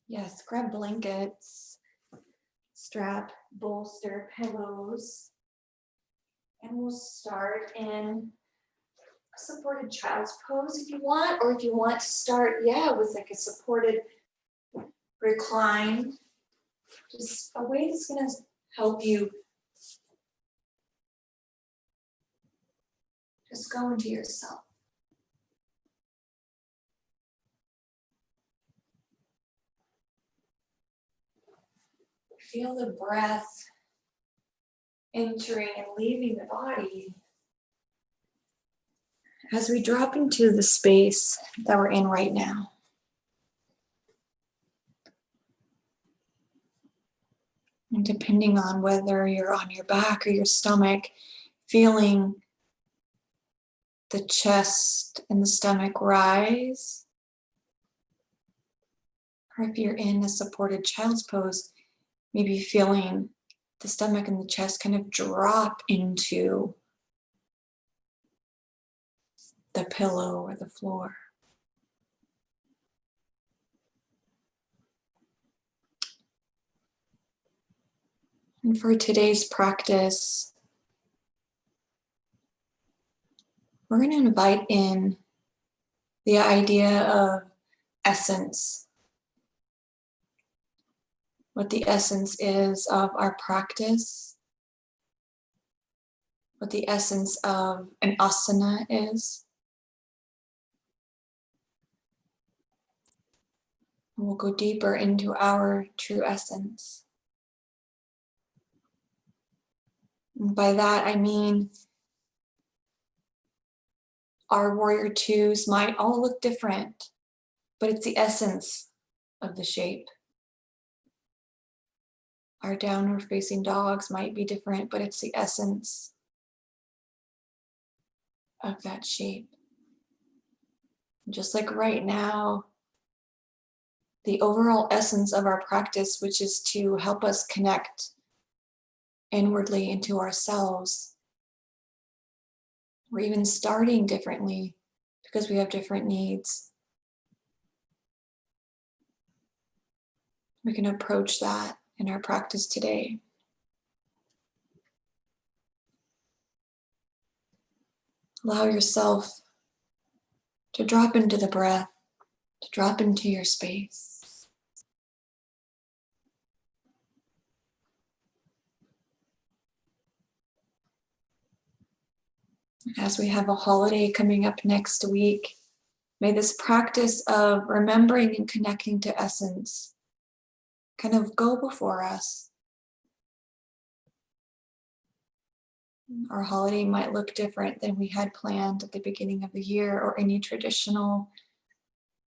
Yes, grab blankets, strap, bolster, pillows, and we'll start in a supported child's pose if you want, or if you want to start, with like a supported recline, just a way that's gonna help you just go into yourself. Feel the breath entering and leaving the body as we drop into the space that we're in right now. And depending on whether you're on your back or your stomach, feeling the chest and the stomach rise. Or if you're in a supported child's pose, maybe feeling the stomach and the chest kind of drop into the pillow or the floor. And for today's practice, we're going to invite in the idea of essence. What the essence is of our practice, what the essence of an asana is. And we'll go deeper into our true essence. And by that, I mean our warrior twos might all look different, but it's the essence of the shape. Our downward facing dogs might be different, but it's the essence of that shape. Just like right now, the overall essence of our practice, which is to help us connect inwardly into ourselves. We're even starting differently because we have different needs. We can approach that in our practice today. Allow yourself to drop into the breath, to drop into your space. As we have a holiday coming up next week, may this practice of remembering and connecting to essence kind of go before us. Our holiday might look different than we had planned at the beginning of the year, or any traditional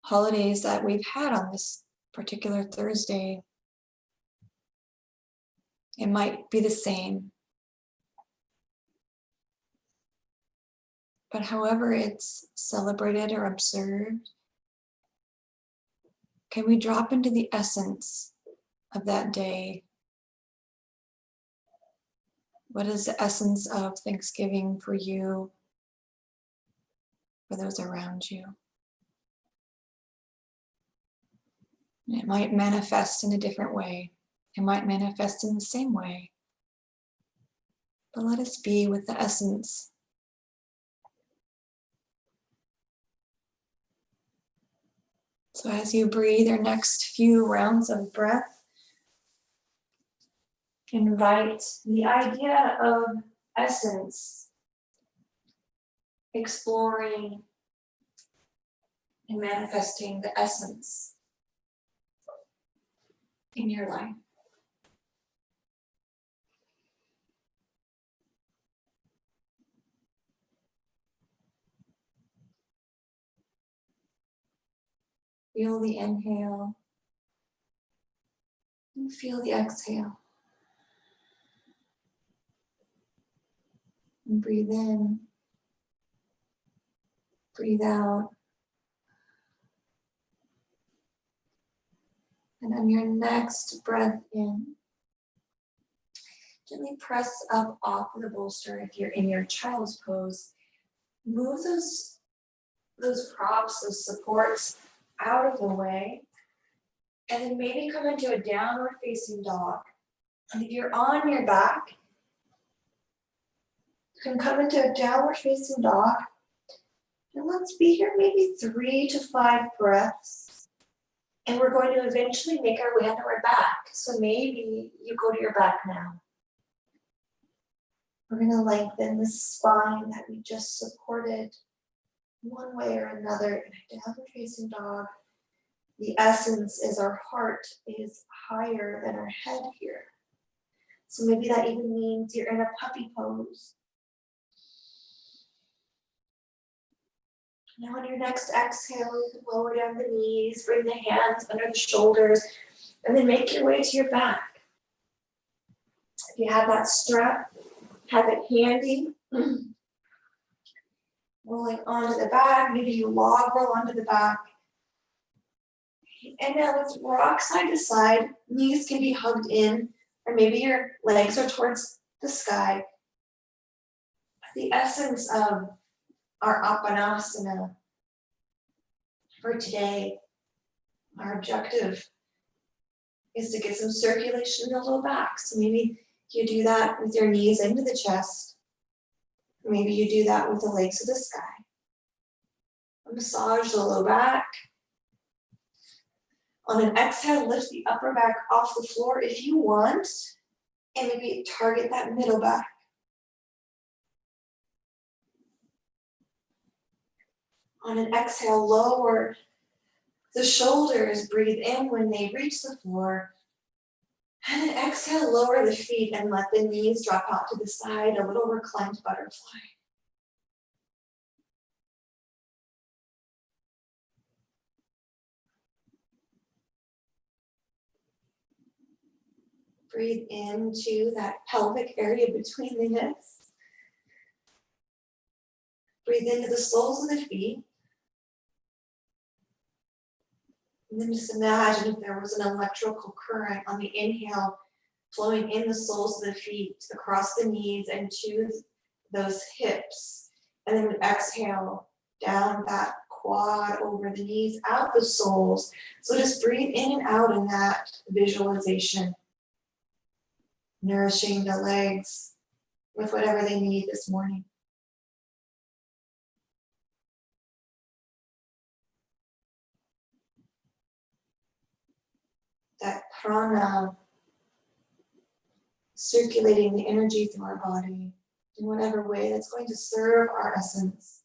holidays that we've had on this particular Thursday. It might be the same. But however it's celebrated or observed, can we drop into the essence of that day? What is the essence of Thanksgiving for you, for those around you? And it might manifest in a different way. It might manifest in the same way. But let us be with the essence. So as you breathe your next few rounds of breath, invite the idea of essence, exploring and manifesting the essence in your life. Feel the inhale and feel the exhale. And breathe in, breathe out. And on your next breath in, gently press up off of the bolster if you're in your child's pose. Move those props, those supports out of the way. And then maybe come into a downward facing dog. And if you're on your back, you can come into a downward facing dog. And let's be here maybe 3 to 5 breaths. And we're going to eventually make our way onto our back. So maybe you go to your back now. We're going to lengthen the spine that we just supported one way or another in a downward facing dog. The essence is our heart is higher than our head here. So maybe that even means you're in a puppy pose. Now on your next exhale, you can lower down the knees, bring the hands under the shoulders, and then make your way to your back. If you have that strap, have it handy. Rolling onto the back, maybe you log roll onto the back. And now let's rock side to side. Knees can be hugged in, or maybe your legs are towards the sky. The essence of our Apanasana for today, our objective is to get some circulation in the low back. So maybe you do that with your knees into the chest. Maybe you do that with the legs to the sky. Massage the low back. On an exhale, lift the upper back off the floor if you want, and maybe target that middle back. On an exhale, lower the shoulders, breathe in when they reach the floor. And then exhale, lower the feet and let the knees drop out to the side, a little reclined butterfly. Breathe into that pelvic area between the hips. Breathe into the soles of the feet. And then just imagine if there was an electrical current on the inhale flowing in the soles of the feet, across the knees and to those hips. And then exhale down that quad over the knees, out the soles. So just breathe in and out in that visualization. Nourishing the legs with whatever they need this morning. That prana, circulating the energy through our body in whatever way that's going to serve our essence.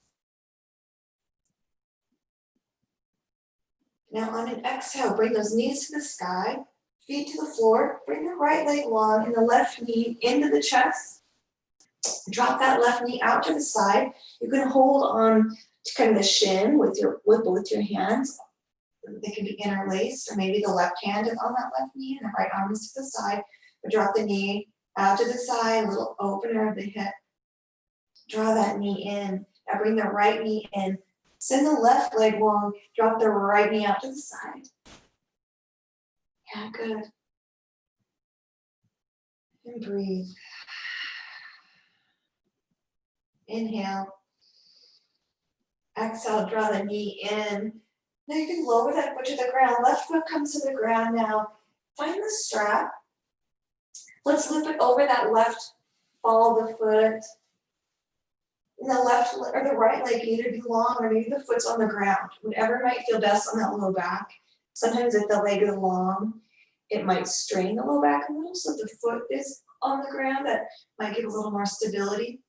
Now on an exhale, bring those knees to the sky, feet to the floor, bring the right leg long and the left knee into the chest. Drop that left knee out to the side. You can hold on to kind of the shin with both your hands. They can be interlaced, or maybe the left hand is on that left knee and the right arm is to the side. But drop the knee out to the side, a little opener of the hip. Draw that knee in. Now bring the right knee in. Send the left leg long. Drop the right knee out to the side. Yeah, good. And breathe. Inhale. Exhale, draw the knee in. Now you can lower that foot to the ground. Left foot comes to the ground now. Find the strap. Let's loop it over that left ball of the foot. And the left or the right leg can either be long or maybe the foot's on the ground. Whatever might feel best on that low back. Sometimes if the leg is long, it might strain the low back a little. So if the foot is on the ground, that might give a little more stability.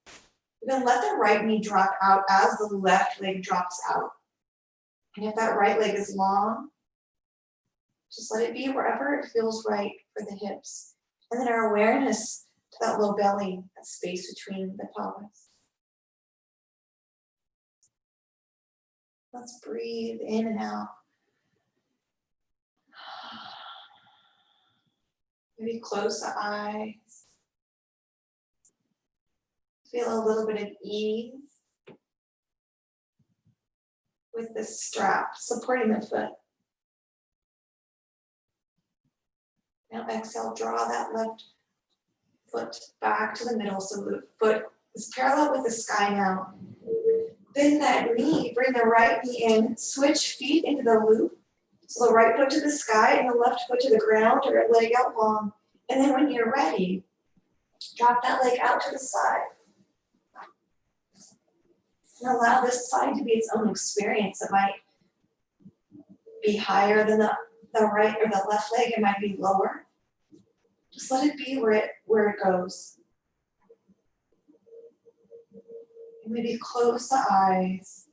Then let the right knee drop out as the left leg drops out. And if that right leg is long, just let it be wherever it feels right for the hips. And then our awareness to that low belly, that space between the pelvis. Let's breathe in and out. Maybe close the eyes. Feel a little bit of ease with the strap supporting the foot. Now exhale, draw that left foot back to the middle so the foot is parallel with the sky now. Bend that knee, bring the right knee in, switch feet into the loop. So the right foot to the sky and the left foot to the ground, or a leg out long. And then when you're ready, drop that leg out to the side. And allow this side to be its own experience. It might be higher than the right or the left leg. It might be lower. Just let it be where it goes. And maybe close the eyes.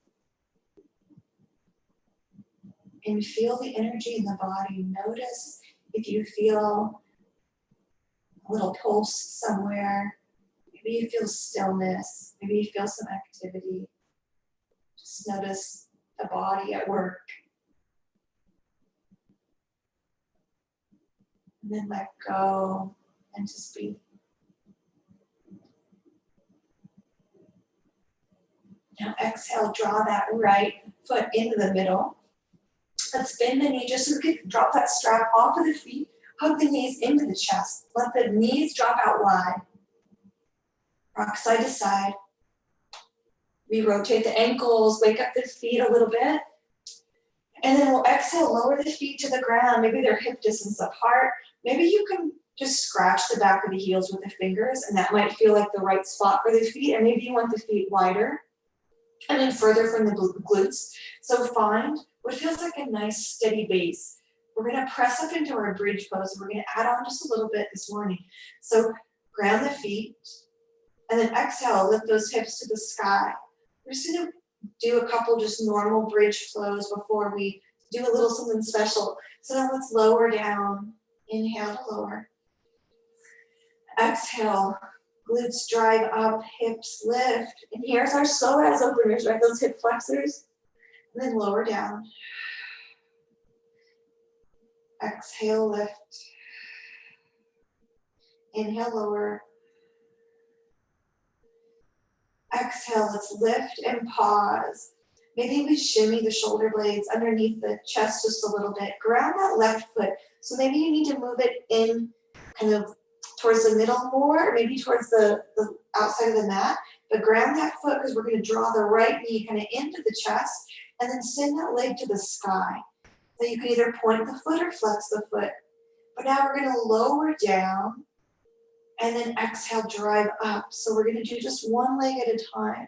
And feel the energy in the body. Notice if you feel a little pulse somewhere. Maybe you feel stillness. Maybe you feel some activity. Just notice the body at work. And then let go and just be. Now exhale, draw that right foot into the middle. Let's bend the knee just so we can drop that strap off of the feet. Hug the knees into the chest. Let the knees drop out wide. Rock side to side. We rotate the ankles, wake up the feet a little bit. And then we'll exhale, lower the feet to the ground. Maybe they're hip distance apart. Maybe you can just scratch the back of the heels with the fingers, and that might feel like the right spot for the feet. And maybe you want the feet wider and then further from the glutes. So find what feels like a nice steady base. We're going to press up into our bridge pose. We're going to add on just a little bit this morning. So ground the feet, and then exhale, lift those hips to the sky. We're just going to do a couple just normal bridge flows before we do a little something special. So then let's lower down. Inhale to lower. Exhale, glutes drive up, hips lift. And here's our psoas openers, right? Those hip flexors. And then lower down. Exhale, lift. Inhale, lower. Exhale, let's lift and pause. Maybe we shimmy the shoulder blades underneath the chest just a little bit. Ground that left foot. So maybe you need to move it in kind of towards the middle more, or maybe towards the outside of the mat. But ground that foot because we're going to draw the right knee kind of into the chest and then send that leg to the sky. So you can either point the foot or flex the foot. But now we're going to lower down and then exhale, drive up. So we're going to do just one leg at a time.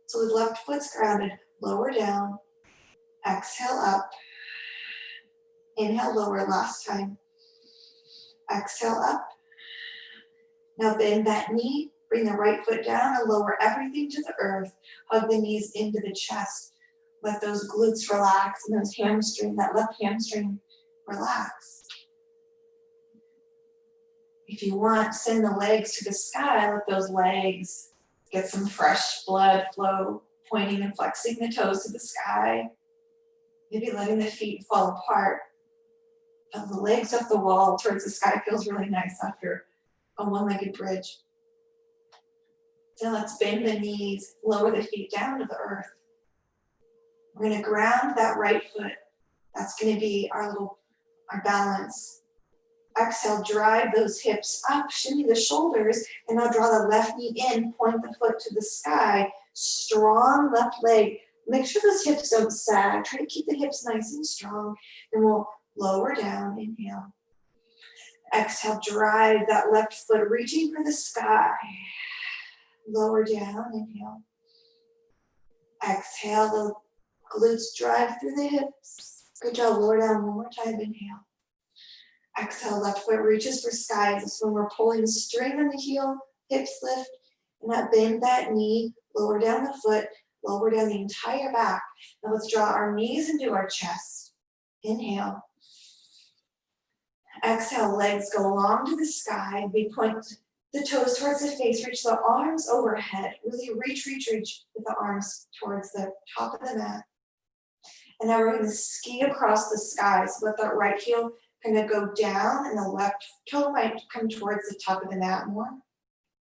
So the left foot's grounded, lower down, exhale up, inhale, lower, last time. Exhale up. Now bend that knee, bring the right foot down and lower everything to the earth. Hug the knees into the chest. Let those glutes relax and those hamstring, that left hamstring, relax. If you want, send the legs to the sky. Let those legs get some fresh blood flow, pointing and flexing the toes to the sky. Maybe letting the feet fall apart. But the legs up the wall towards the sky feels really nice after a one-legged bridge. So let's bend the knees, lower the feet down to the earth. We're going to ground that right foot. That's going to be our balance. Exhale, drive those hips up, shimmy the shoulders, and now draw the left knee in, point the foot to the sky. Strong left leg. Make sure those hips don't sag. Try to keep the hips nice and strong. And we'll lower down, inhale. Exhale, drive that left foot, reaching for the sky. Lower down, inhale. Exhale, the glutes drive through the hips. Good job, lower down one more time, inhale. Exhale, left foot reaches for sky. This is when we're pulling the string on the heel, hips lift, and now bend that knee, lower down the foot, lower down the entire back. Now let's draw our knees into our chest. Inhale. Exhale, legs go long to the sky. We point the toes towards the face, reach the arms overhead. Really reach with the arms towards the top of the mat. And now we're going to ski across the sky. So let that right heel kind of go down and the left toe might come towards the top of the mat more.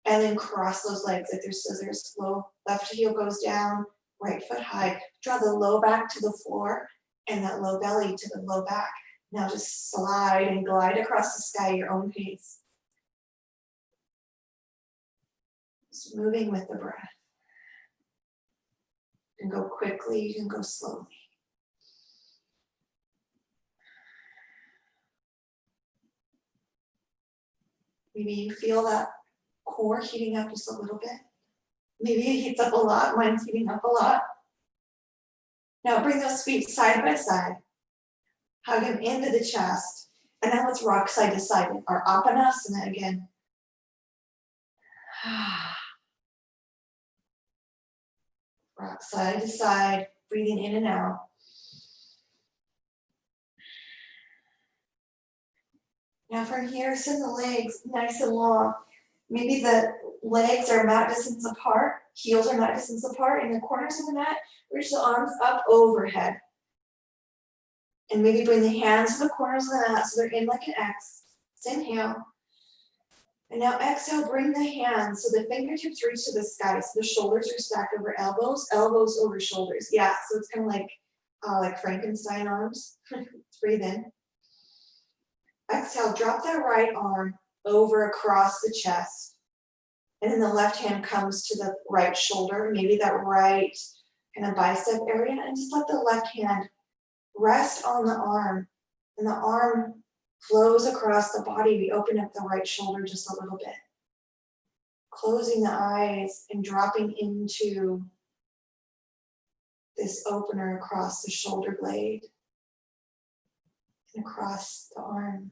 And then cross those legs like they're scissors. Low left heel goes down, right foot high. Draw the low back to the floor and that low belly to the low back. Now just slide and glide across the sky at your own pace. Just moving with the breath. You can go quickly, you can go slowly. Maybe you feel that core heating up just a little bit. Maybe it heats up a lot. Mine's heating up a lot. Now bring those feet side by side. Hug them into the chest. And now let's rock side to side. Our Apanasana again. Rock side to side, breathing in and out. Now from here, send the legs nice and long. Maybe the legs are mat distance apart, heels are mat distance apart in the corners of the mat. Reach the arms up overhead. And maybe bring the hands to the corners of the mat so they're in like an X. Inhale. And now exhale, bring the hands so the fingertips reach to the sky. So the shoulders are stacked over elbows, elbows over shoulders. Yeah, so it's kind of like Frankenstein arms. Let's breathe in. Exhale, drop that right arm over across the chest. And then the left hand comes to the right shoulder, maybe that right kind of bicep area. And just let the left hand rest on the arm. And the arm flows across the body. We open up the right shoulder just a little bit. Closing the eyes and dropping into this opener across the shoulder blade and across the arm.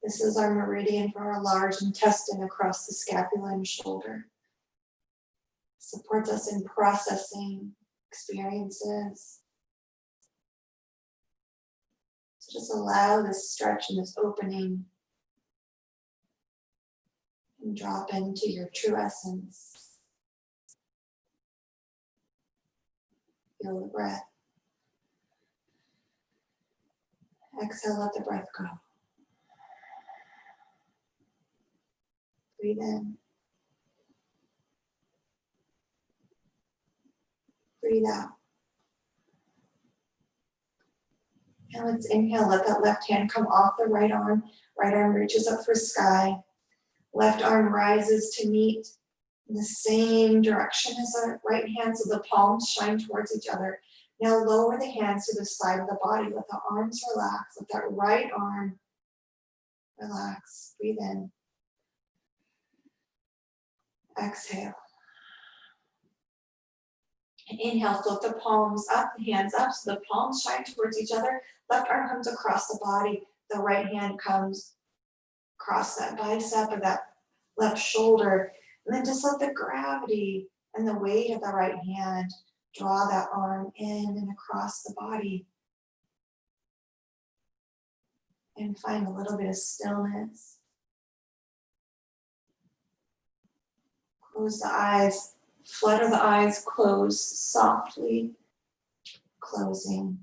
This is our meridian for our large intestine across the scapula and shoulder. Supports us in processing experiences. So just allow this stretch and this opening and drop into your true essence. Feel the breath. Exhale, let the breath go. Breathe in. Breathe out. Now let's inhale, let that left hand come off the right arm. Right arm reaches up for sky. Left arm rises to meet in the same direction as our right hand, so the palms shine towards each other. Now lower the hands to the side of the body. Let the arms relax. Let that right arm relax. Breathe in. Exhale. And inhale, float the palms up, the hands up, so the palms shine towards each other. Left arm comes across the body. The right hand comes across that bicep or that left shoulder. And then just let the gravity and the weight of the right hand draw that arm in and across the body. And find a little bit of stillness. Close the eyes, flutter the eyes, close softly, closing.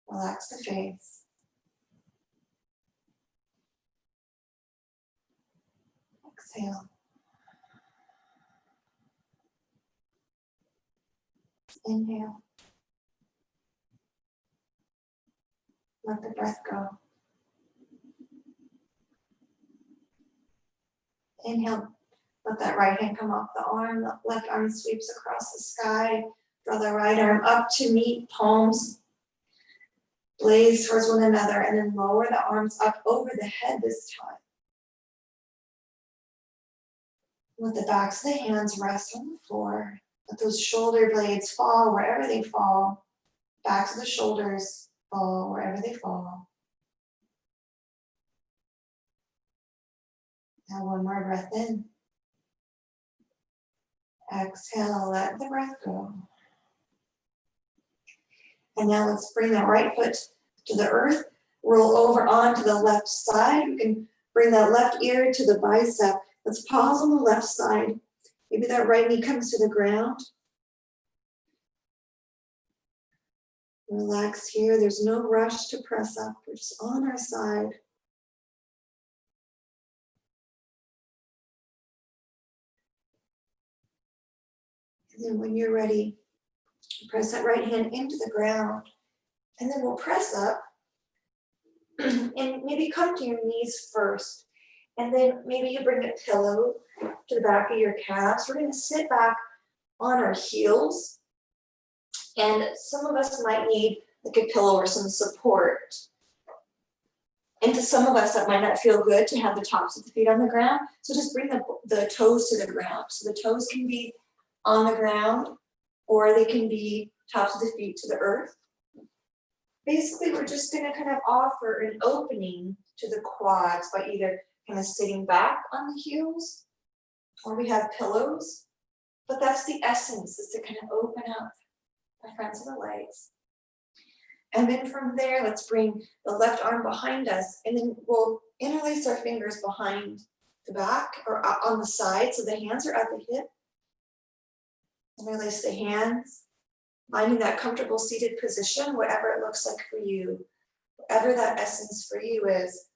Relax the face. Exhale. Inhale. Let the breath go. Inhale. Let that right hand come off the arm. The left arm sweeps across the sky. Draw the right arm up to meet, palms blaze towards one another, and then lower the arms up over the head this time. Let the backs of the hands rest on the floor. Let those shoulder blades fall wherever they fall. Backs of the shoulders fall wherever they fall. Now one more breath in. Exhale, let the breath go. And now let's bring that right foot to the earth. Roll over onto the left side. You can bring that left ear to the bicep. Let's pause on the left side. Maybe that right knee comes to the ground. Relax here. There's no rush to press up. We're just on our side. And then when you're ready, press that right hand into the ground. And then we'll press up and maybe come to your knees first. And then maybe you bring a pillow to the back of your calves. We're going to sit back on our heels. And some of us might need like a pillow or some support. And to some of us, that might not feel good to have the tops of the feet on the ground. So just bring the toes to the ground. So the toes can be on the ground, or they can be tops of the feet to the earth. Basically, we're just going to kind of offer an opening to the quads by either kind of sitting back on the heels, or we have pillows. But that's the essence, is to kind of open up the fronts of the legs. And then from there, let's bring the left arm behind us, and then we'll interlace our fingers behind the back or on the side, so the hands are at the hip. Interlace the hands, finding that comfortable seated position, whatever it looks like for you, whatever that essence for you is.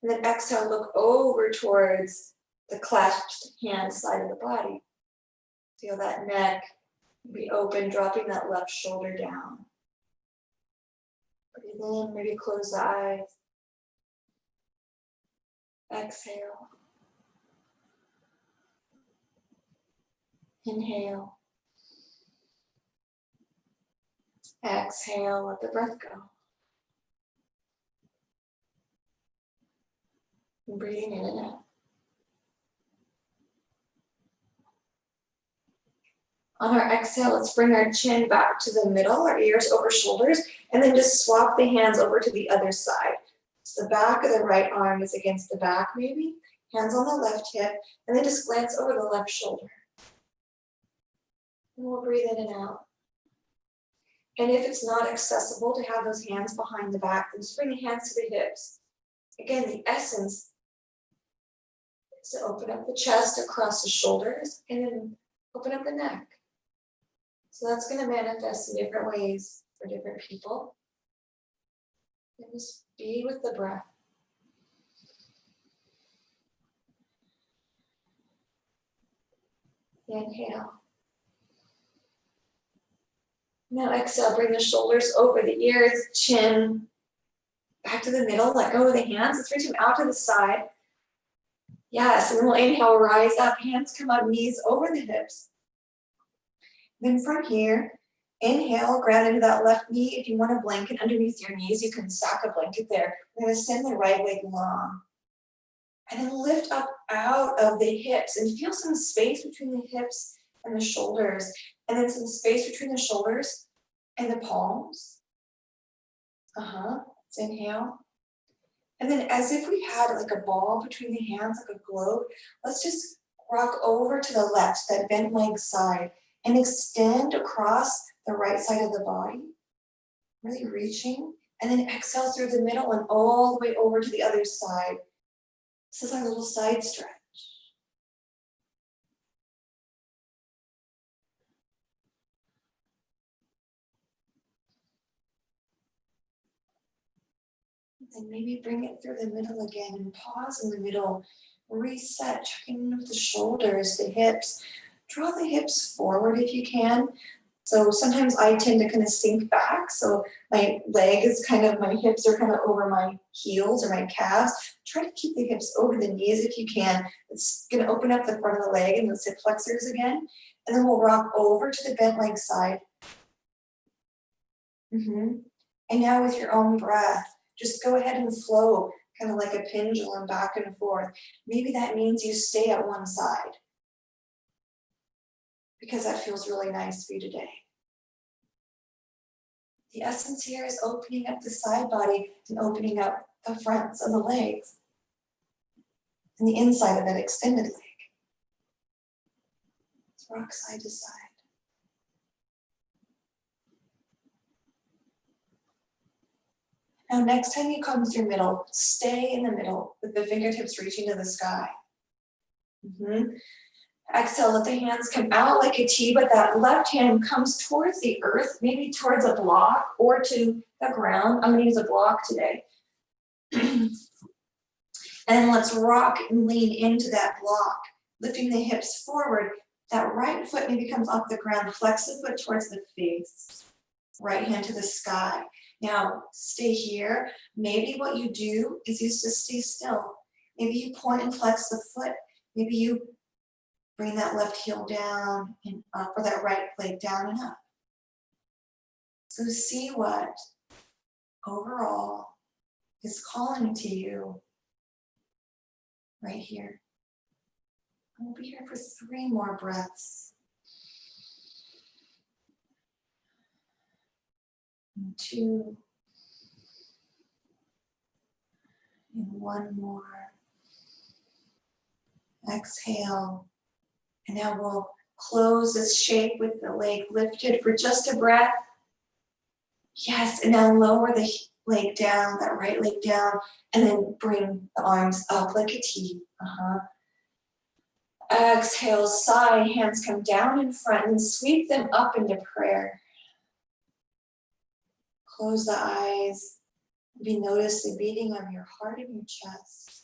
And then exhale, look over towards the clasped hand side of the body. Feel that neck be open, dropping that left shoulder down. Breathe in, maybe close the eyes. Exhale. Inhale. Exhale, let the breath go. And breathing in and out. On our exhale, let's bring our chin back to the middle, our ears over shoulders, and then just swap the hands over to the other side. So the back of the right arm is against the back maybe, hands on the left hip, and then just glance over the left shoulder. And we'll breathe in and out. And if it's not accessible to have those hands behind the back, then just bring the hands to the hips. Again, the essence is to open up the chest across the shoulders, and then open up the neck. So that's going to manifest in different ways for different people. And just be with the breath. Inhale. Now exhale, bring the shoulders over the ears, chin back to the middle, let go of the hands. Let's reach them out to the side. Yes, and then we'll inhale, rise up, hands come up, knees over the hips. Then from here, inhale, ground into that left knee. If you want a blanket underneath your knees, you can stack a blanket there. We're going to send the right leg long. And then lift up out of the hips and feel some space between the hips and the shoulders. And then some space between the shoulders and the palms. Let's inhale. And then as if we had like a ball between the hands, like a globe, let's just rock over to the left, that bent leg side, and extend across the right side of the body, really reaching, and then exhale through the middle and all the way over to the other side. This is our little side stretch. And maybe bring it through the middle again and pause in the middle. Reset, checking in with the shoulders, the hips. Draw the hips forward if you can. So sometimes I tend to kind of sink back. So my leg is my hips are kind of over my heels or my calves. Try to keep the hips over the knees if you can. It's going to open up the front of the leg and those hip flexors again. And then we'll rock over to the bent leg side. And now with your own breath, just go ahead and flow, kind of like a pendulum back and forth. Maybe that means you stay at one side, because that feels really nice for you today. The essence here is opening up the side body and opening up the fronts of the legs and the inside of that extended leg. Let's rock side to side. Now, next time you come through middle, stay in the middle with the fingertips reaching to the sky. Exhale, let the hands come out like a T, but that left hand comes towards the earth, maybe towards a block or to the ground. I'm going to use a block today. And let's rock and lean into that block, lifting the hips forward. That right foot maybe comes off the ground. Flex the foot towards the face. Right hand to the sky. Now, stay here. Maybe what you do is you just stay still. Maybe you point and flex the foot. Maybe you bring that left heel down and up, or that right leg down and up. So see what overall is calling to you right here. We'll be here for 3 more breaths. And 2. And 1 more. Exhale. And now we'll close this shape with the leg lifted for just a breath. Yes, and now lower the leg down, that right leg down, and then bring the arms up like a T. Exhale, sigh, hands come down in front and sweep them up into prayer. Close the eyes. Maybe notice the beating of your heart in your chest.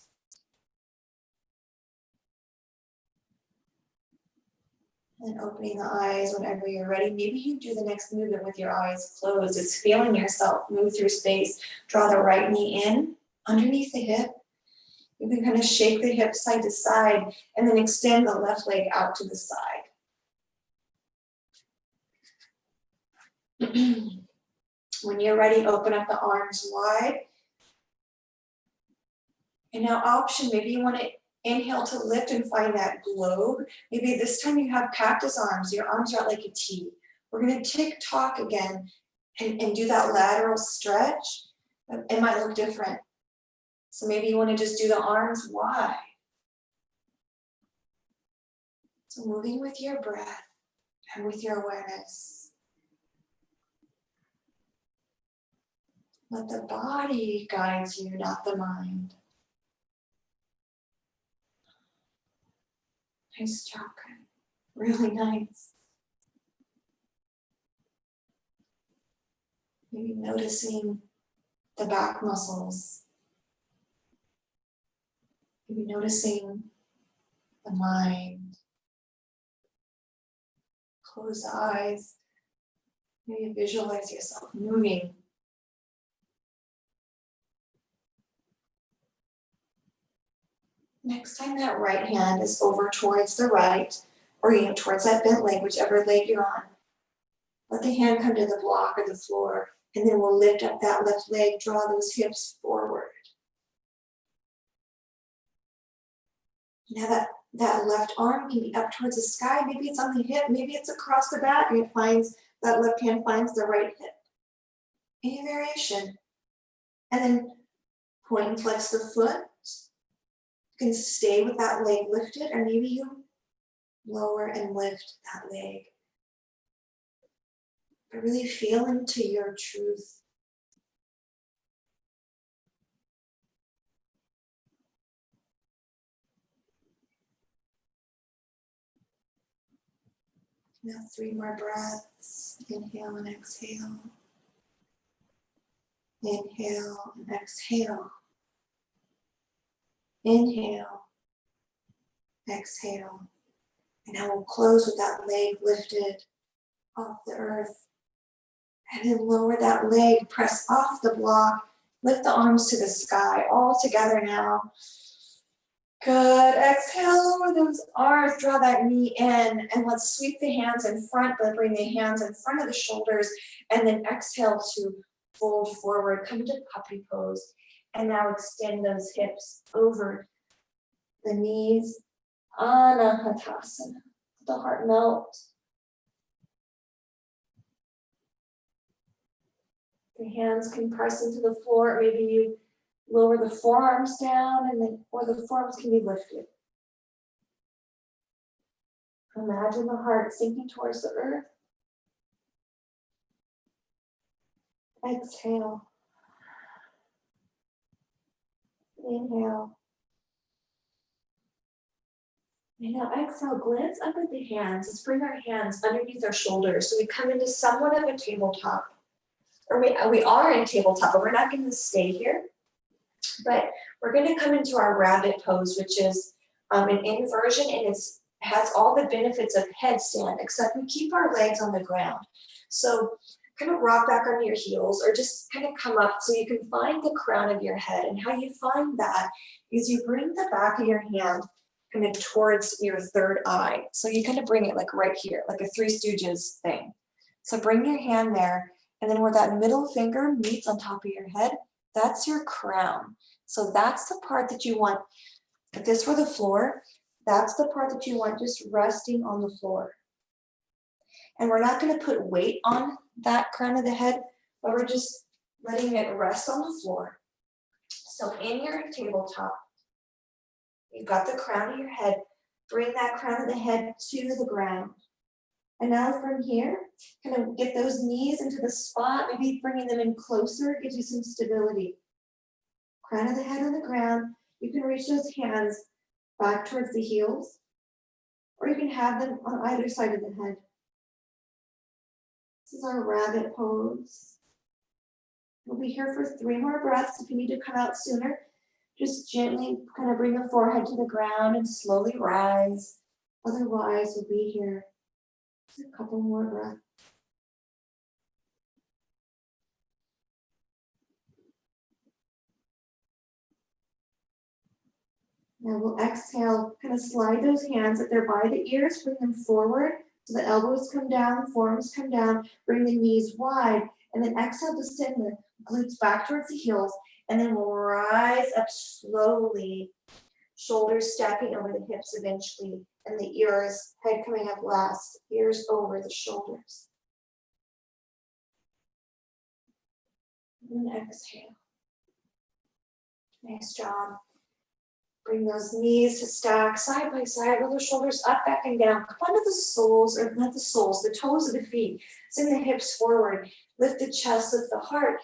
And opening the eyes whenever you're ready. Maybe you do the next movement with your eyes closed. It's feeling yourself move through space. Draw the right knee in, underneath the hip. You can kind of shake the hip side to side and then extend the left leg out to the side. When you're ready, open up the arms wide. And now option, maybe you want to inhale to lift and find that globe. Maybe this time you have cactus arms. Your arms are out like a T. We're going to tick-tock again and do that lateral stretch. It might look different. So maybe you want to just do the arms wide. So moving with your breath and with your awareness. Let the body guide you, not the mind. Nice job, Ken. Really nice. Maybe noticing the back muscles. Maybe noticing the mind. Close the eyes. Maybe visualize yourself moving. Next time that right hand is over towards the right, or towards that bent leg, whichever leg you're on, let the hand come to the block or the floor, and then we'll lift up that left leg, draw those hips forward. Now that left arm can be up towards the sky, maybe it's on the hip, maybe it's across the back, and that left hand finds the right hip. Any variation. And then point and flex the foot. You can stay with that leg lifted, or maybe you lower and lift that leg. But really feel into your truth. Now 3 more breaths. Inhale and exhale. Inhale and exhale. Inhale, exhale. And now we'll close with that leg lifted off the earth. And then lower that leg, press off the block, lift the arms to the sky, all together now. Good, exhale over those arms, draw that knee in, and let's sweep the hands in front, but bring the hands in front of the shoulders, and then exhale to fold forward, come to puppy pose. And now extend those hips over the knees, Anahatasana, the heart melt. The hands can press into the floor, maybe you lower the forearms down, or the forearms can be lifted. Imagine the heart sinking towards the earth. Exhale. Inhale. And now exhale, glance up at the hands. Let's bring our hands underneath our shoulders. So we come into somewhat of a tabletop. Or we are in tabletop, but we're not going to stay here. But we're going to come into our rabbit pose, which is an inversion, and it has all the benefits of headstand, except we keep our legs on the ground. So kind of rock back on your heels, or just kind of come up so you can find the crown of your head. And how you find that is you bring the back of your hand kind of towards your third eye. So you kind of bring it like right here, like a Three Stooges thing. So bring your hand there, and then where that middle finger meets on top of your head, That's your crown. So that's the part that you want. If this were the floor, that's the part that you want just resting on the floor. And we're not going to put weight on that crown of the head, but we're just letting it rest on the floor. So in your tabletop, you've got the crown of your head. Bring that crown of the head to the ground. And now from here, kind of get those knees into the spot, maybe bringing them in closer, gives you some stability. Crown of the head on the ground. You can reach those hands back towards the heels, or you can have them on either side of the head. This is our rabbit pose. We'll be here for 3 more breaths. If you need to come out sooner, just gently kind of bring the forehead to the ground and slowly rise. Otherwise, we'll be here. Just a couple more breaths. Now we'll exhale, kind of slide those hands if they're by the ears, bring them forward so the elbows come down, forearms come down, bring the knees wide, and then exhale to send the glutes back towards the heels, and then we'll rise up slowly, shoulders stacking over the hips eventually, and the ears, head coming up last, ears over the shoulders. And exhale. Nice job. Bring those knees to stack side by side, roll the shoulders up, back, and down. Come onto the soles, or not the soles, the toes of the feet. Send the hips forward. Lift the chest, lift the heart.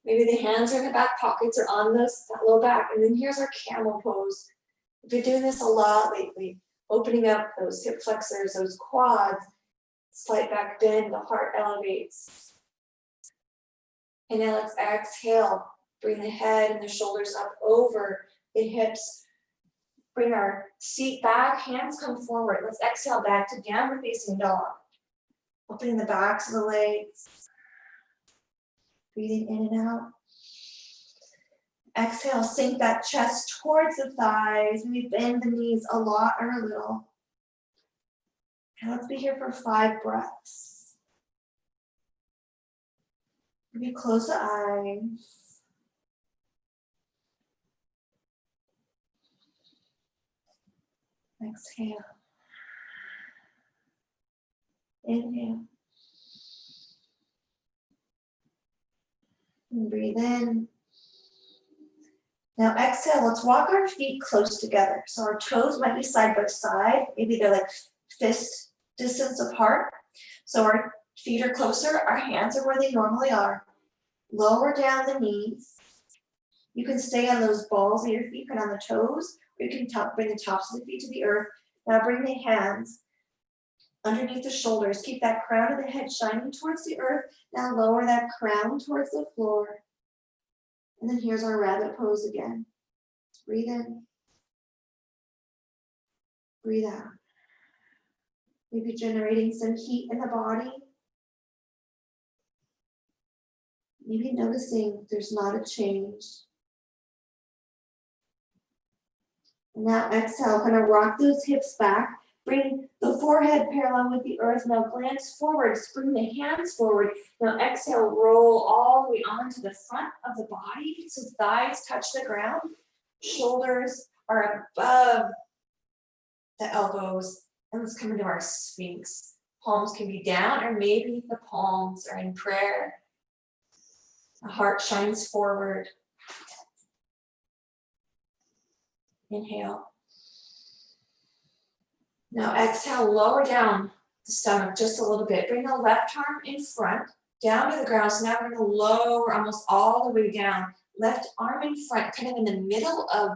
Maybe the hands are in the back pockets or on that low back. And then here's our camel pose. We've been doing this a lot lately. Opening up those hip flexors, those quads. Slight back bend, the heart elevates. And now let's exhale. Bring the head and the shoulders up over the hips. Bring our seat back, hands come forward. Let's exhale back to downward facing dog. Opening the backs of the legs. Breathing in and out. Exhale, sink that chest towards the thighs. Maybe bend the knees a lot or a little. And let's be here for 5 breaths. Maybe close the eyes. Exhale. Inhale. And breathe in. Now exhale, let's walk our feet close together. So our toes might be side by side. Maybe they're like fist distance apart. So our feet are closer, our hands are where they normally are. Lower down the knees. You can stay on those balls of your feet, but on the toes, or you can bring the tops of the feet to the earth. Now bring the hands underneath the shoulders. Keep that crown of the head shining towards the earth. Now lower that crown towards the floor. And then here's our rabbit pose again. Breathe in. Breathe out. Maybe generating some heat in the body. Maybe noticing there's not a change. And now exhale, kind of rock those hips back. Bring the forehead parallel with the earth. Now glance forward, bring the hands forward. Now exhale, roll all the way onto the front of the body. So thighs touch the ground. Shoulders are above the elbows. And let's come into our Sphinx. Palms can be down, or maybe the palms are in prayer. The heart shines forward. Inhale. Now exhale, lower down the stomach just a little bit. Bring the left arm in front, down to the ground. So now we're going to lower almost all the way down. Left arm in front, kind of in the middle of,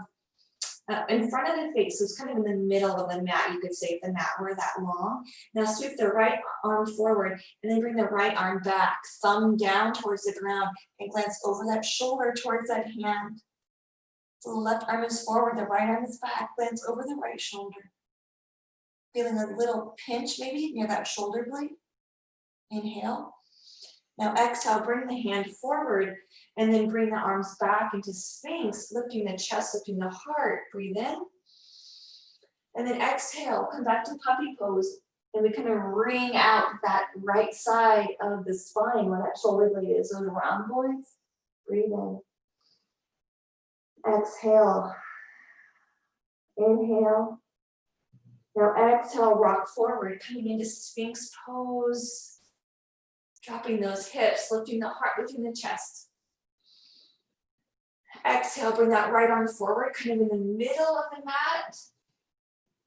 in front of the face. So it's kind of in the middle of the mat, you could say, if the mat were that long. Now sweep the right arm forward, and then bring the right arm back. Thumb down towards the ground, and glance over that shoulder towards that hand. So the left arm is forward, the right arm is back. Glance over the right shoulder. Feeling a little pinch maybe near that shoulder blade. Inhale. Now exhale, bring the hand forward, and then bring the arms back into Sphinx, lifting the chest, lifting the heart. Breathe in. And then exhale, come back to puppy pose. And we kind of wring out that right side of the spine where that shoulder blade is, those rhomboids. Breathe in. Exhale. Inhale. Now exhale, rock forward, coming into Sphinx pose. Dropping those hips, lifting the heart, lifting the chest. Exhale, bring that right arm forward, kind of in the middle of the mat.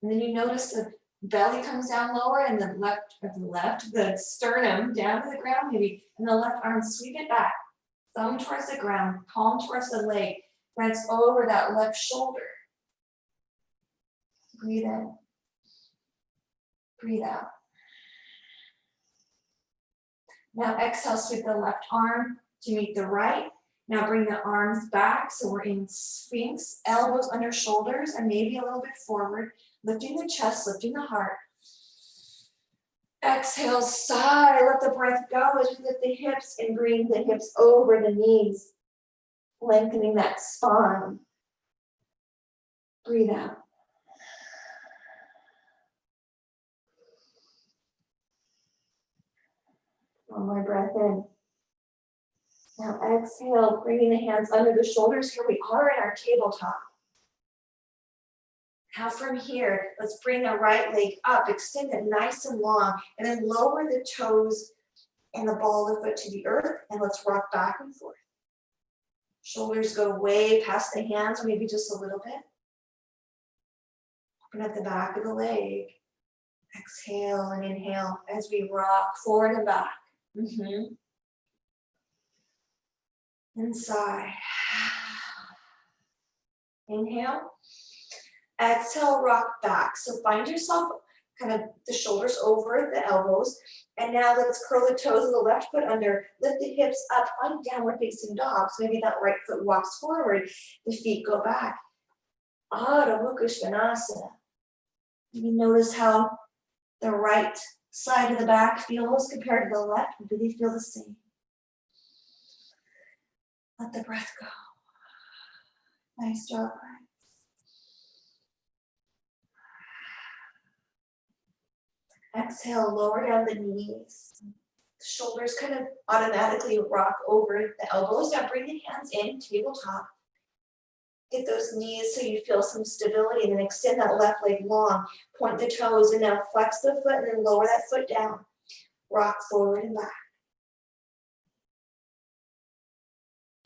And then you notice the belly comes down lower and the sternum down to the ground maybe, and the left arm sweep it back. Thumb towards the ground, palm towards the leg, glance over that left shoulder. Breathe in. Breathe out. Now exhale, sweep the left arm to meet the right. Now bring the arms back, so we're in Sphinx, elbows under shoulders and maybe a little bit forward, lifting the chest, lifting the heart. Exhale, sigh, let the breath go as we lift the hips and bring the hips over the knees, lengthening that spine. Breathe out. One more breath in. Now exhale, bringing the hands under the shoulders. Here we are in our tabletop. Now from here, let's bring the right leg up, extend it nice and long, and then lower the toes and the ball of the foot to the earth, and let's rock back and forth. Shoulders go way past the hands, or maybe just a little bit. Open up the back of the leg. Exhale and inhale as we rock forward and back. And sigh. Inhale. Exhale, rock back. So find yourself kind of the shoulders over the elbows. And now let's curl the toes of the left foot under. Lift the hips up, find downward facing dog. So maybe that right foot walks forward. The feet go back. Adho Mukha Svanasana. Maybe notice how the right side of the back feels compared to the left. Do they feel the same? Let the breath go. Nice job, guys. Exhale, lower down the knees. The shoulders kind of automatically rock over the elbows. Now bring the hands in, tabletop. Get those knees so you feel some stability, and then extend that left leg long. Point the toes, and now flex the foot, and then lower that foot down. Rock forward and back.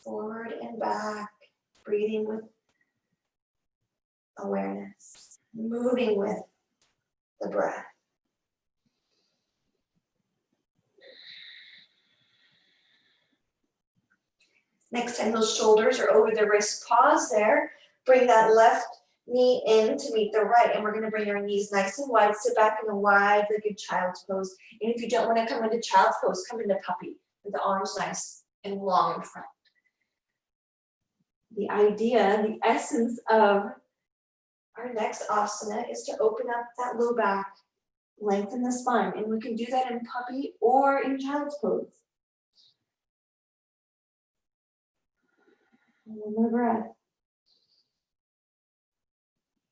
Forward and back. Breathing with awareness. Moving with the breath. Next time those shoulders are over the wrist, pause there. Bring that left knee in to meet the right. And we're going to bring our knees nice and wide. Sit back in a wide-legged child's pose. And if you don't want to come into child's pose, come into puppy with the arms nice and long in front. The idea, the essence of our next asana is to open up that low back, lengthen the spine. And we can do that in puppy or in child's pose. One more breath.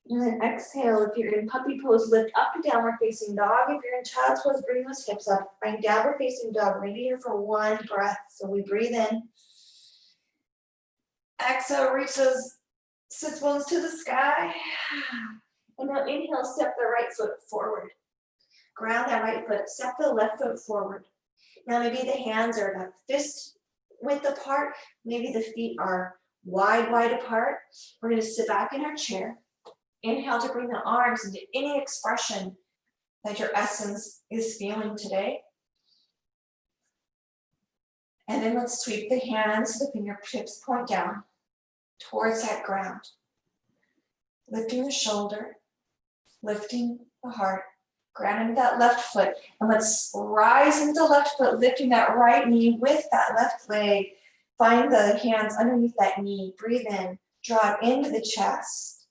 And then exhale. If you're in puppy pose, lift up to downward facing dog. If you're in child's pose, bring those hips up. Find downward facing dog. We're here for one breath. So we breathe in. Exhale, reach those sit bones to the sky. And now inhale, step the right foot forward. Ground that right foot. Step the left foot forward. Now maybe the hands are about fist width apart. Maybe the feet are wide apart. We're going to sit back in our chair. Inhale to bring the arms into any expression that your essence is feeling today. And then let's sweep the hands so the fingertips point down towards that ground. Lifting the shoulder, lifting the heart, grounding that left foot. And let's rise into the left foot, lifting that right knee with that left leg. Find the hands underneath that knee. Breathe in, draw it into the chest.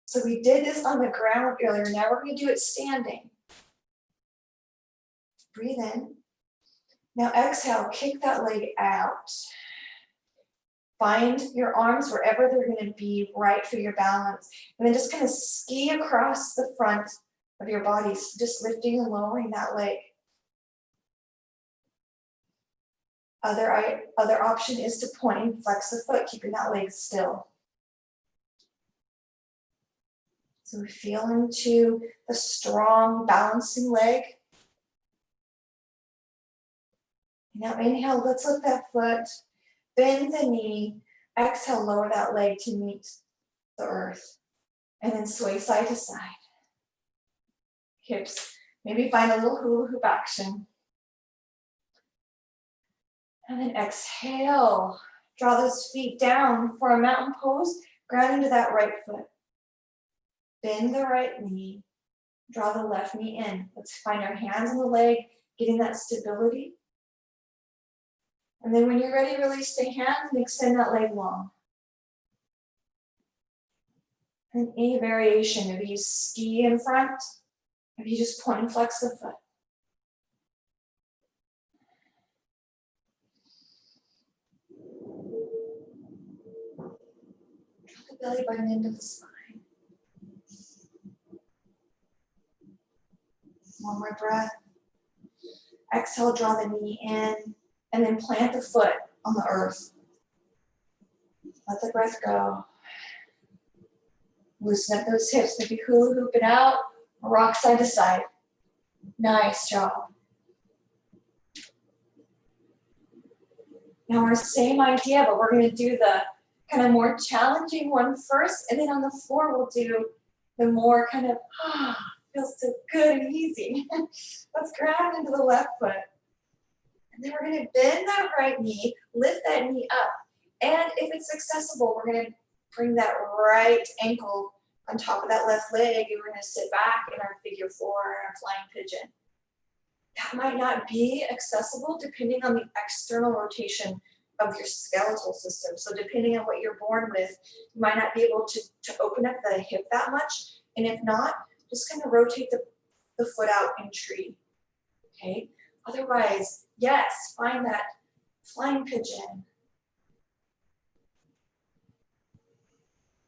So we did this on the ground earlier. Now we're going to do it standing. Breathe in. Now exhale, kick that leg out. Find your arms wherever they're going to be right for your balance. And then just kind of ski across the front of your body, just lifting and lowering that leg. Other option is to point and flex the foot, keeping that leg still. So we feel into the strong balancing leg. Now inhale, let's lift that foot, bend the knee, exhale, lower that leg to meet the earth, and then sway side to side. Hips, maybe find a little hula hoop action. And then exhale, draw those feet down for a mountain pose, ground into that right foot. Bend the right knee, draw the left knee in. Let's find our hands on the leg, getting that stability. And then when you're ready, release the hands and extend that leg long. And any variation, if you ski in front, if you just point and flex the foot. Draw the belly button into the spine. One more breath. Exhale, draw the knee in, and then plant the foot on the earth. Let the breath go. Loosen up those hips, maybe hula hoop it out, rock side to side. Nice job. Now our same idea, but we're going to do the kind of more challenging one first, and then on the floor we'll do the more kind of, feels so good and easy. Let's ground into the left foot. And then we're going to bend that right knee, lift that knee up. And if it's accessible, we're going to bring that right ankle on top of that left leg, and we're going to sit back in our figure four, our flying pigeon. That might not be accessible depending on the external rotation of your skeletal system. So depending on what you're born with, you might not be able to open up the hip that much. And if not, just kind of rotate the foot out in tree, okay? Otherwise, yes, find that flying pigeon.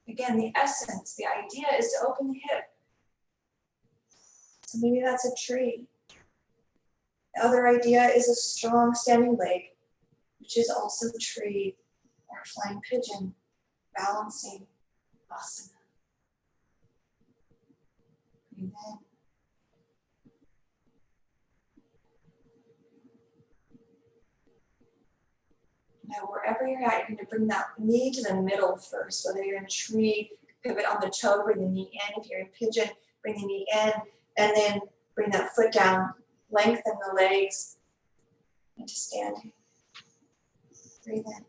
Again, the essence, the idea is to open the hip. So maybe that's a tree. The other idea is a strong standing leg, which is also tree or flying pigeon, balancing asana. Breathe in. Now, wherever you're at, you're going to bring that knee to the middle first. Whether you're in tree, pivot on the toe, bring the knee in. If you're in pigeon, bring the knee in, and then bring that foot down. Lengthen the legs into standing. Breathe in.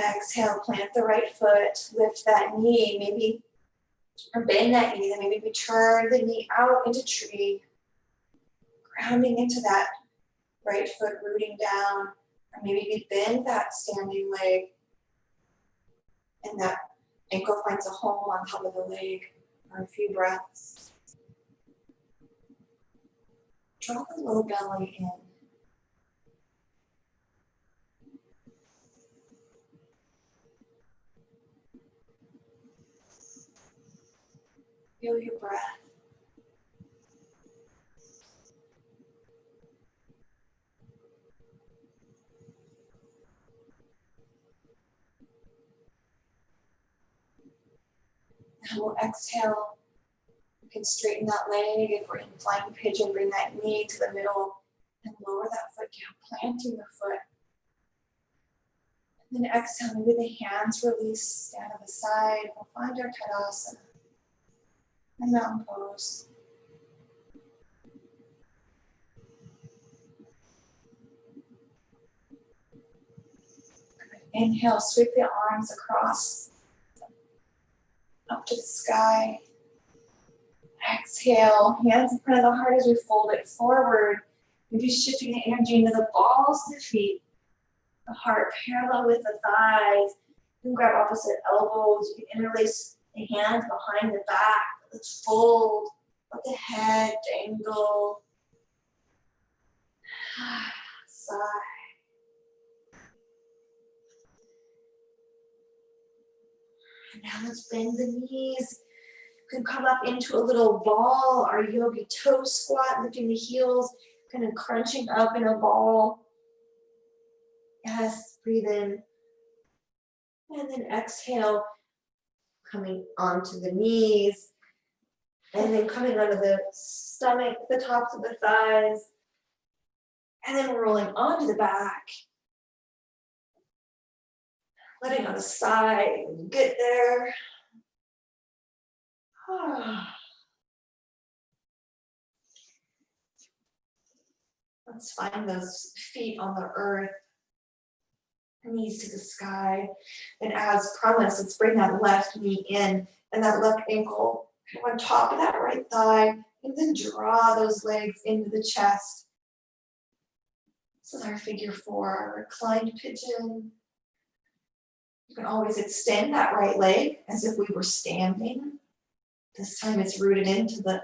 Exhale, plant the right foot, lift that knee, maybe, or bend that knee, then maybe we turn the knee out into tree, grounding into that right foot rooting down, or maybe we bend that standing leg, and that ankle finds a home on top of the leg for a few breaths. Draw the low belly in. Feel your breath. And we'll exhale. You can straighten that leg. If we're in flying pigeon, bring that knee to the middle and lower that foot down, planting the foot. And then exhale, maybe the hands release, stand on the side. We'll find our Tadasana and mountain pose. Inhale, sweep the arms across, up to the sky. Exhale, hands in front of the heart as we fold it forward. Maybe shifting the energy into the balls of the feet. The heart parallel with the thighs. You can grab opposite elbows. You can interlace the hands behind the back. Let's fold. Let the head dangle. Sigh. And now let's bend the knees. You can come up into a little ball or yogi toe squat, lifting the heels, kind of crunching up in a ball. Yes, breathe in. And then exhale, coming onto the knees. And then coming onto the stomach, the tops of the thighs. And then rolling onto the back. Letting out a sigh when you get there. Let's find those feet on the earth, knees to the sky. And as promised, let's bring that left knee in and that left ankle on top of that right thigh. And then draw those legs into the chest. This is our figure 4, our reclined pigeon. You can always extend that right leg as if we were standing. This time it's rooted into the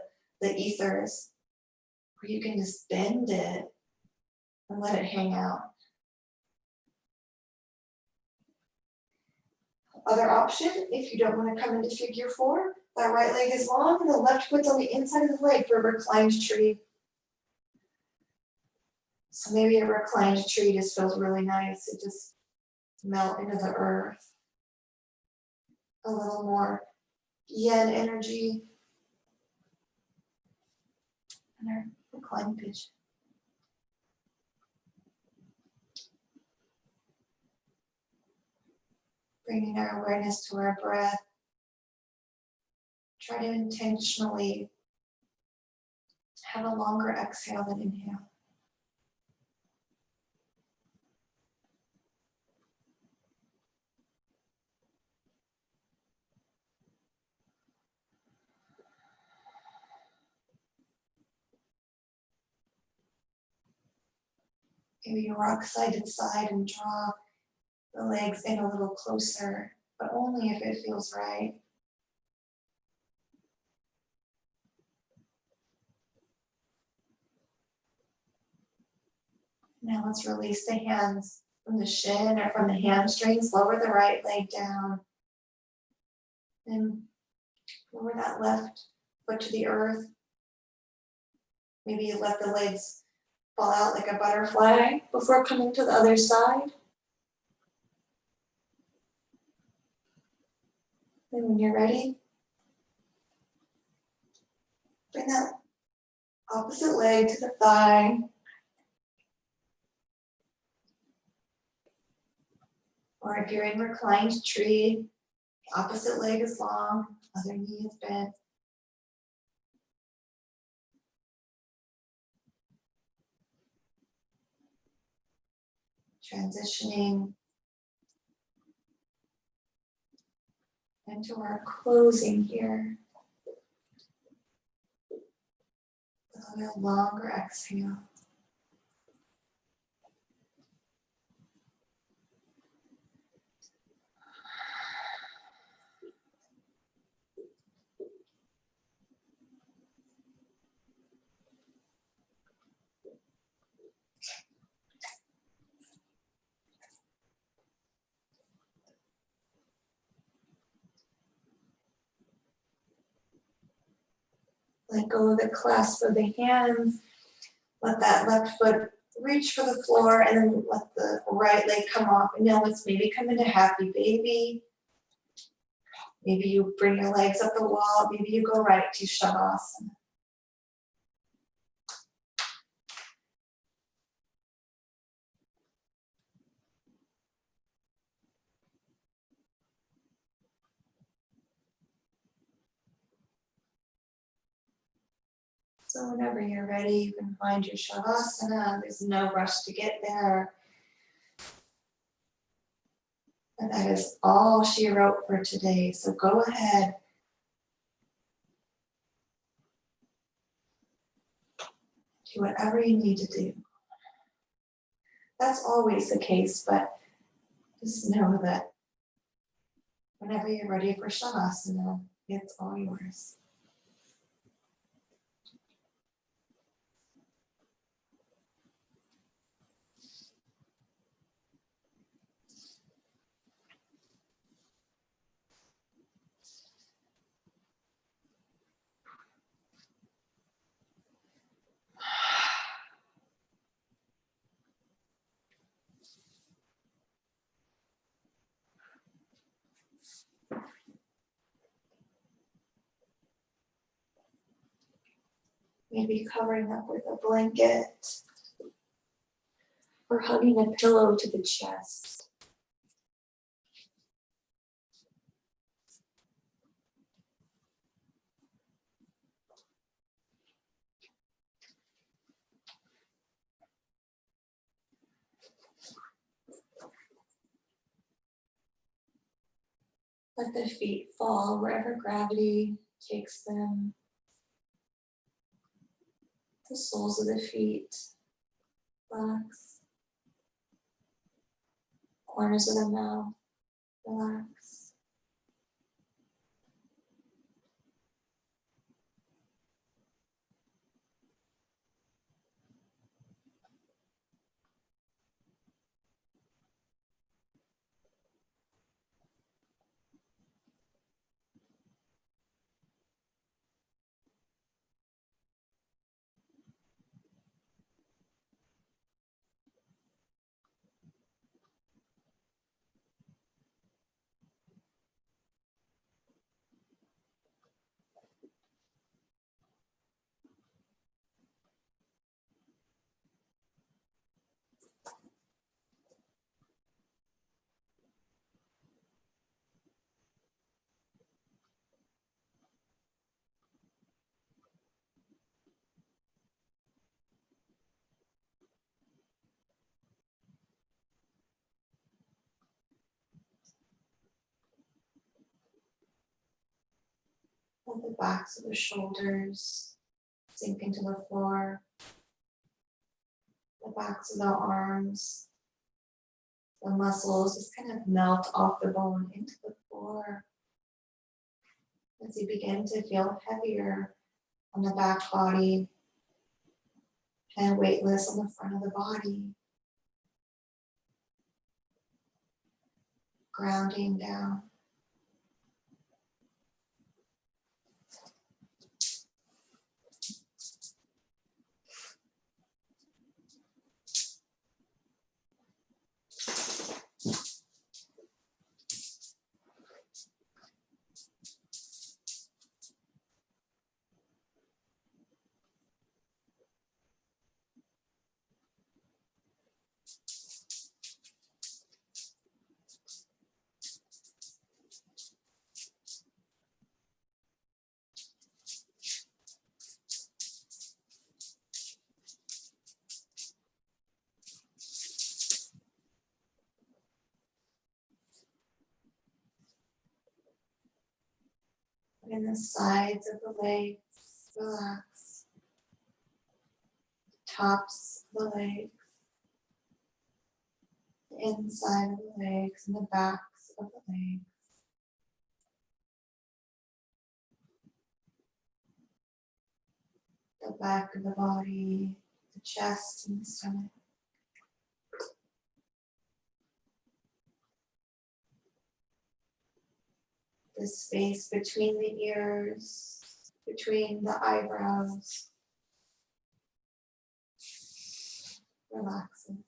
ethers. Or you can just bend it and let it hang out. Other option, if you don't want to come into figure 4, that right leg is long and the left foot's on the inside of the leg for a reclined tree. So maybe a reclined tree just feels really nice. It just melt into the earth. A little more yin energy. And our reclined pigeon. Bringing our awareness to our breath. Try to intentionally have a longer exhale than inhale. Maybe you rock side to side and draw the legs in a little closer, but only if it feels right. Now let's release the hands from the shin or from the hamstrings. Lower the right leg down. And lower that left foot to the earth. Maybe you let the legs fall out like a butterfly before coming to the other side. And when you're ready, bring that opposite leg to the thigh. Or if you're in reclined tree, the opposite leg is long, other knee is bent. Transitioning into our closing here. With a little longer exhale. Let go of the clasp of the hands. Let that left foot reach for the floor and then let the right leg come off. And now let's maybe come into happy baby. Maybe you bring your legs up the wall. Maybe you go right to shavasana. So whenever you're ready, you can find your shavasana. There's no rush to get there. And that is all she wrote for today. So go ahead. Do whatever you need to do. That's always the case, but just know that whenever you're ready for shavasana, it's all yours. Maybe covering up with a blanket or hugging a pillow to the chest. Let the feet fall wherever gravity takes them. The soles of the feet relax. Corners of the mouth relax. Let the backs of the shoulders sink into the floor. The backs of the arms, the muscles just kind of melt off the bone into the floor. As you begin to feel heavier on the back body and weightless on the front of the body. Grounding down. And the sides of the legs relax. Tops of the legs. The inside of the legs and the backs of the legs. The back of the body, the chest and the stomach. The space between the ears, between the eyebrows, relaxes.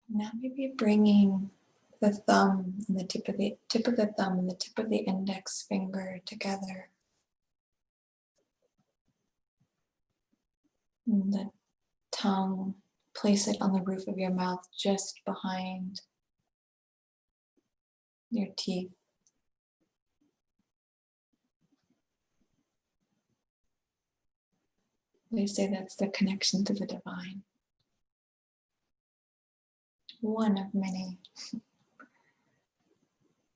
Now maybe bringing the thumb and the tip of the thumb and the tip of the index finger together. And the tongue, place it on the roof of your mouth just behind your teeth. They say that's the connection to the divine. One of many.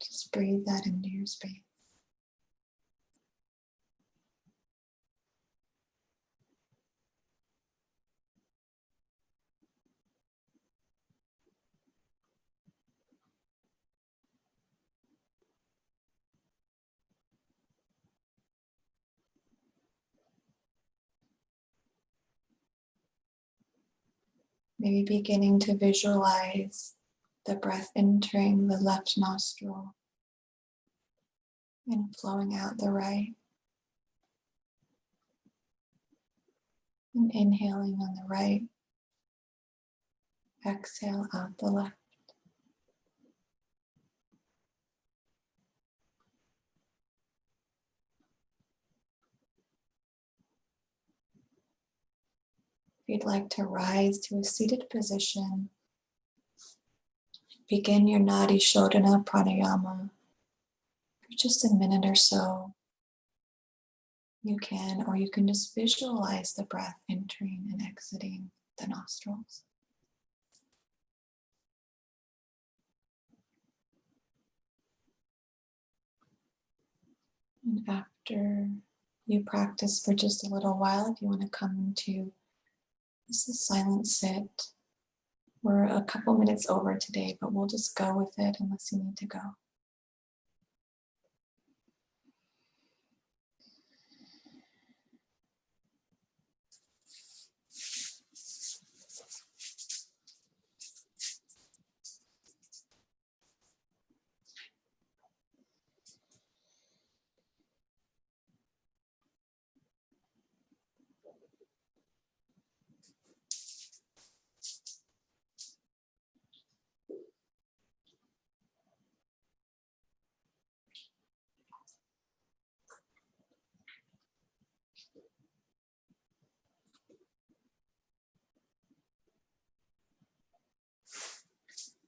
Just breathe that into your space. Maybe beginning to visualize the breath entering the left nostril and flowing out the right. And inhaling on the right, exhale out the left. If you'd like to rise to a seated position, begin your Nadi Shodhana pranayama for just a minute or so. You can, or you can just visualize the breath entering and exiting the nostrils. And after you practice for just a little while, if you want to come into this is silent sit. We're a couple minutes over today, but we'll just go with it unless you need to go.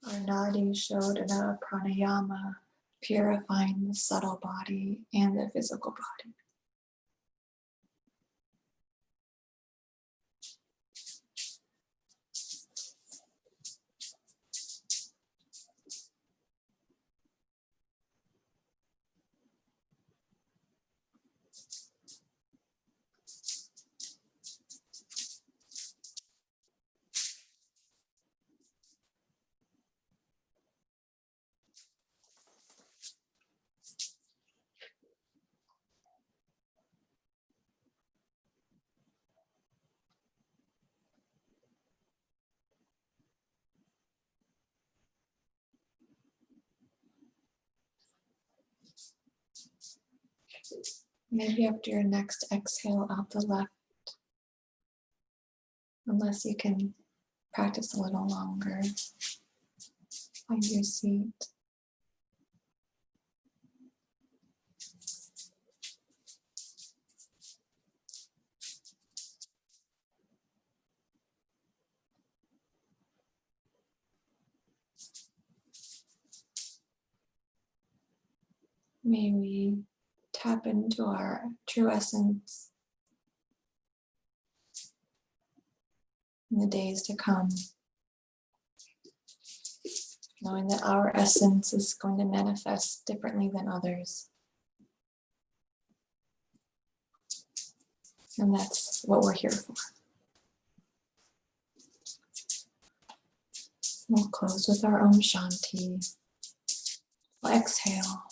Our Nadi Shodhana pranayama, purifying the subtle body and the physical body. Maybe after your next exhale out the left, unless you can practice a little longer, find your seat. May we tap into our true essence in the days to come, knowing that our essence is going to manifest differently than others. And that's what we're here for. We'll close with our own shanthi. We'll exhale.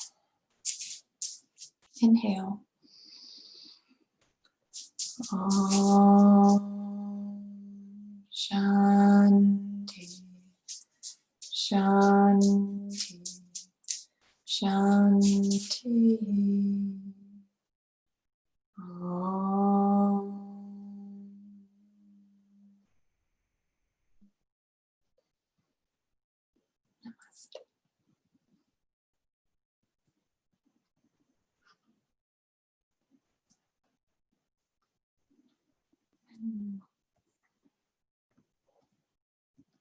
Inhale. Om Shanti. Shanti. Shanti.